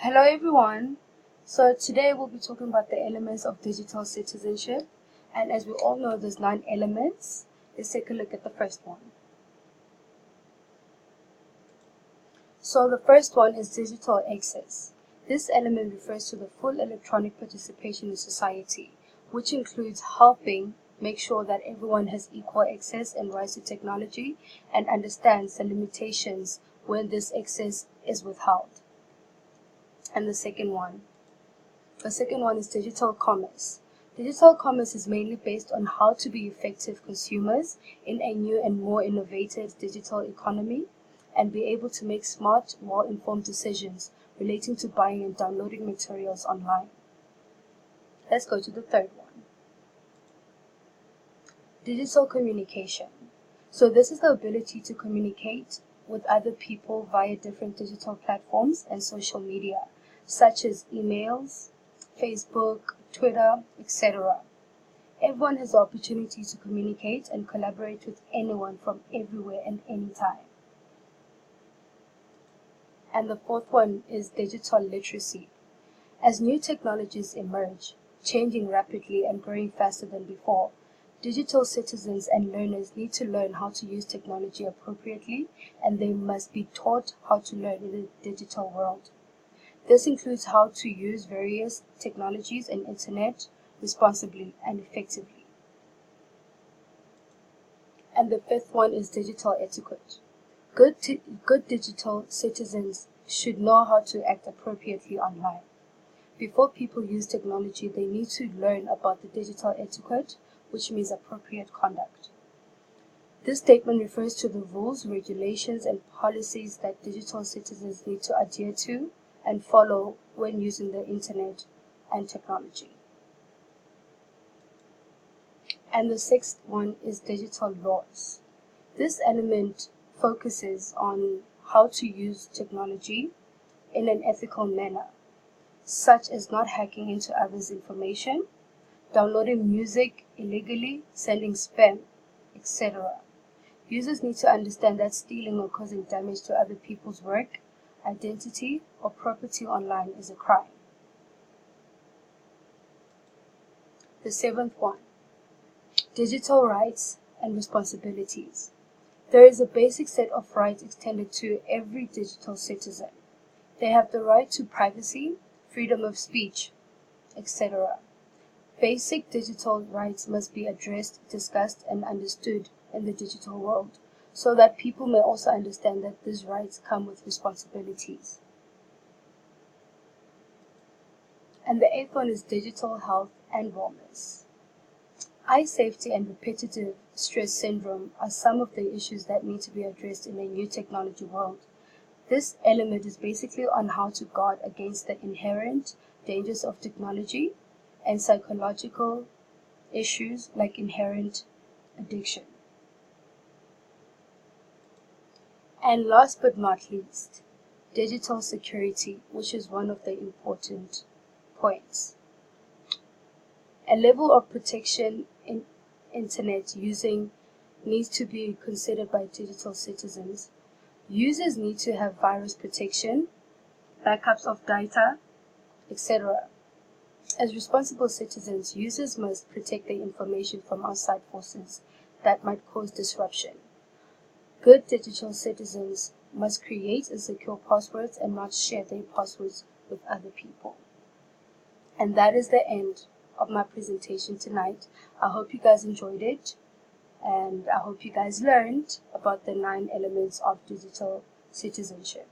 Hello everyone. So today we'll be talking about the elements of digital citizenship, and as we all know there's 9 elements. Let's take a look at the first one. So the first one is digital access. This element refers to the full electronic participation in society, which includes helping make sure that everyone has equal access and rights to technology and understands the limitations when this access is withheld. And the second one is digital commerce. Digital commerce is mainly based on how to be effective consumers in a new and more innovative digital economy and be able to make smart, well-informed decisions relating to buying and downloading materials online. Let's go to the third one. Digital communication. So this is the ability to communicate with other people via different digital platforms and social media, such as emails, Facebook, Twitter, etc. Everyone has the opportunity to communicate and collaborate with anyone from everywhere and anytime. And the fourth one is digital literacy. As new technologies emerge, changing rapidly and growing faster than before, digital citizens and learners need to learn how to use technology appropriately, and they must be taught how to learn in the digital world. This includes how to use various technologies and internet responsibly and effectively. And the fifth one is digital etiquette. Good digital citizens should know how to act appropriately online. Before people use technology, they need to learn about the digital etiquette, which means appropriate conduct. This statement refers to the rules, regulations, and policies that digital citizens need to adhere to and follow when using the internet and technology. And the sixth one is digital laws. This element focuses on how to use technology in an ethical manner, such as not hacking into others' information, downloading music illegally, sending spam, etc. Users need to understand that stealing or causing damage to other people's work, identity, or property online is a crime. The seventh one, digital rights and responsibilities. There is a basic set of rights extended to every digital citizen. They have the right to privacy, freedom of speech, etc. Basic digital rights must be addressed, discussed, and understood in the digital world, so that people may also understand that these rights come with responsibilities. And the eighth one is digital health and wellness. Eye safety and repetitive stress syndrome are some of the issues that need to be addressed in a new technology world. This element is basically on how to guard against the inherent dangers of technology and psychological issues like inherent addiction. And last but not least, digital security, which is one of the important points. A level of protection in internet using needs to be considered by digital citizens. Users need to have virus protection, backups of data, etc. As responsible citizens, users must protect their information from outside forces that might cause disruption. Good digital citizens must create and secure passwords and not share their passwords with other people. And that is the end of my presentation tonight. I hope you guys enjoyed it, and I hope you guys learned about the 9 elements of digital citizenship.